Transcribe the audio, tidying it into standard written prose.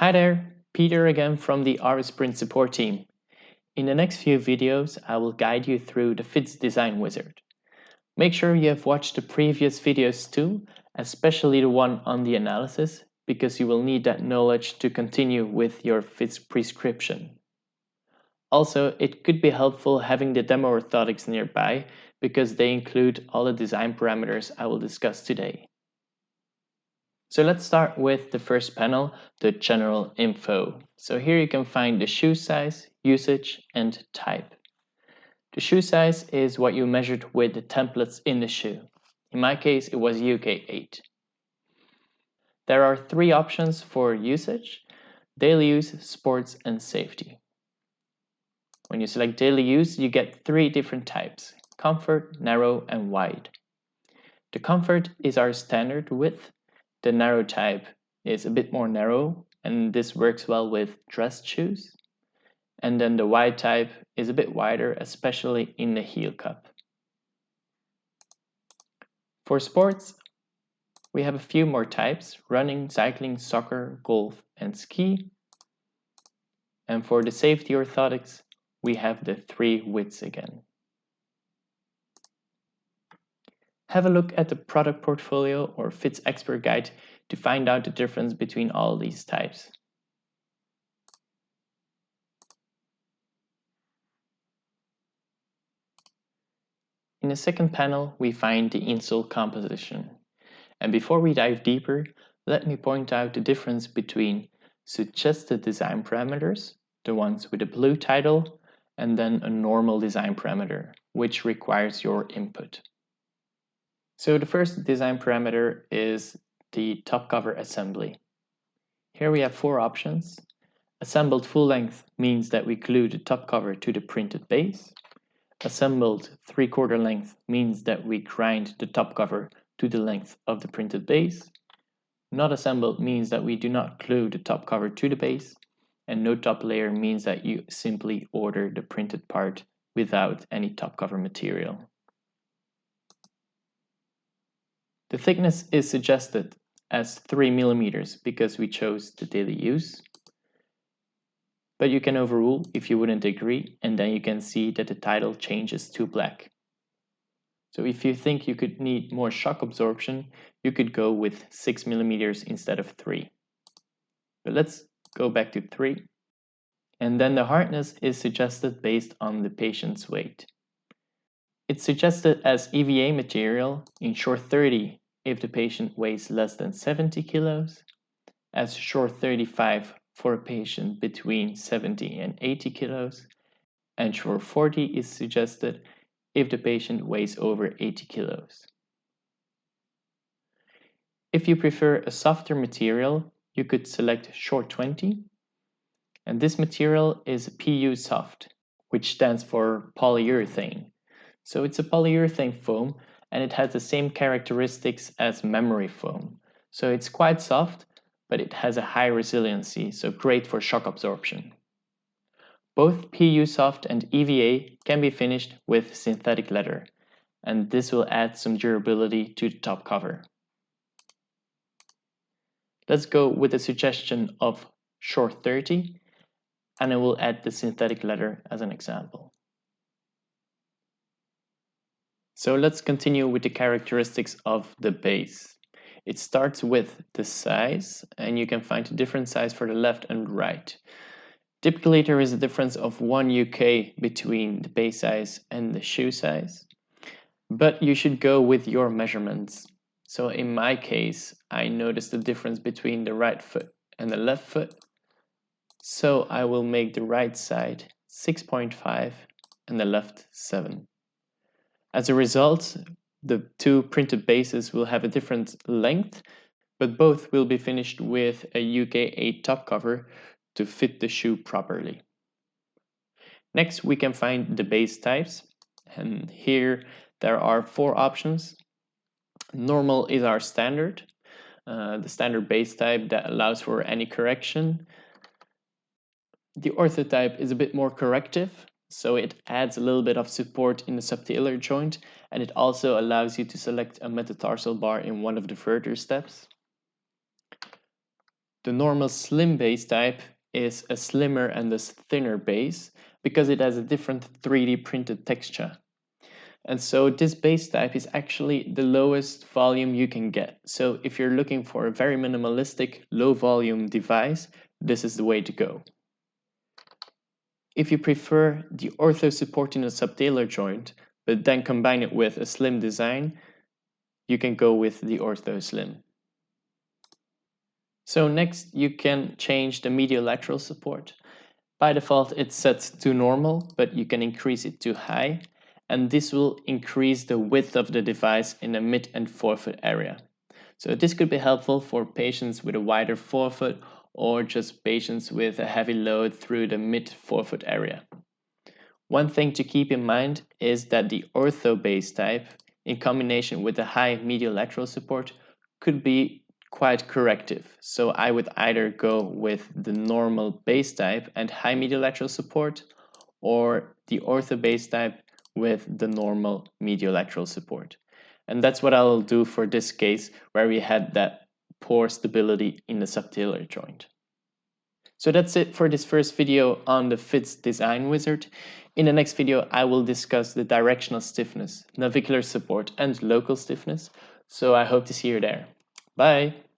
Hi there, Peter again from the RSprint support team. In the next few videos, I will guide you through the Phits Design Wizard. Make sure you have watched the previous videos too, especially the one on the analysis, because you will need that knowledge to continue with your Phits prescription. Also, it could be helpful having the demo orthotics nearby, because they include all the design parameters I will discuss today. So let's start with the first panel, the general info. So here you can find the shoe size, usage, and type. The shoe size is what you measured with the templates in the shoe. In my case, it was UK 8. There are three options for usage: daily use, sports, and safety. When you select daily use, you get three different types: comfort, narrow, and wide. The comfort is our standard width. The narrow type is a bit more narrow, and this works well with dress shoes. And then the wide type is a bit wider, especially in the heel cup. For sports, we have a few more types: running, cycling, soccer, golf, and ski. And for the safety orthotics, we have the three widths again. Have a look at the product portfolio or Phits expert guide to find out the difference between all these types. In the second panel, we find the insole composition. And before we dive deeper, let me point out the difference between suggested design parameters, the ones with a blue title, and then a normal design parameter, which requires your input. So the first design parameter is the top cover assembly. Here we have four options. Assembled full length means that we glue the top cover to the printed base. Assembled 3/4 length means that we grind the top cover to the length of the printed base. Not assembled means that we do not glue the top cover to the base. And no top layer means that you simply order the printed part without any top cover material. The thickness is suggested as 3 millimeters because we chose the daily use. But you can overrule if you wouldn't agree, and then you can see that the title changes to black. So if you think you could need more shock absorption, you could go with 6 millimeters instead of 3. But let's go back to 3. And then the hardness is suggested based on the patient's weight. It's suggested as EVA material in short 30 if the patient weighs less than 70 kilos, as short 35 for a patient between 70 and 80 kilos, and short 40 is suggested if the patient weighs over 80 kilos. If you prefer a softer material, you could select short 20, and this material is PU soft, which stands for polyurethane. So it's a polyurethane foam, and it has the same characteristics as memory foam. So it's quite soft, but it has a high resiliency, so great for shock absorption. Both PU Soft and EVA can be finished with synthetic leather, and this will add some durability to the top cover. Let's go with a suggestion of short 30, and I will add the synthetic leather as an example. So let's continue with the characteristics of the base. It starts with the size, and you can find a different size for the left and right. Typically, there is a difference of 1 UK between the base size and the shoe size, but you should go with your measurements. So in my case, I noticed the difference between the right foot and the left foot. So I will make the right side 6.5 and the left 7. As a result, the two printed bases will have a different length, but both will be finished with a UK 8 top cover to fit the shoe properly. Next, we can find the base types, and here there are four options. Normal is our standard, the standard base type that allows for any correction. The orthotype is a bit more corrective, so it adds a little bit of support in the subtalar joint, and it also allows you to select a metatarsal bar in one of the further steps. The normal slim base type is a slimmer and a thinner base because it has a different 3D printed texture. And so this base type is actually the lowest volume you can get. So if you're looking for a very minimalistic, low volume device, this is the way to go. If you prefer the ortho supporting a subtalar joint, but then combine it with a slim design, you can go with the ortho slim. So next you can change the medial lateral support. By default it's set to normal, but you can increase it to high, and this will increase the width of the device in the mid and forefoot area. So this could be helpful for patients with a wider forefoot or just patients with a heavy load through the mid forefoot area. One thing to keep in mind is that the ortho base type, in combination with the high medial lateral support, could be quite corrective. So I would either go with the normal base type and high medial lateral support, or the ortho base type with the normal medial lateral support. And that's what I'll do for this case where we had that poor stability in the subtalar joint. So that's it for this first video on the Phits Design Wizard. In the next video, I will discuss the directional stiffness, navicular support, and local stiffness. So I hope to see you there. Bye!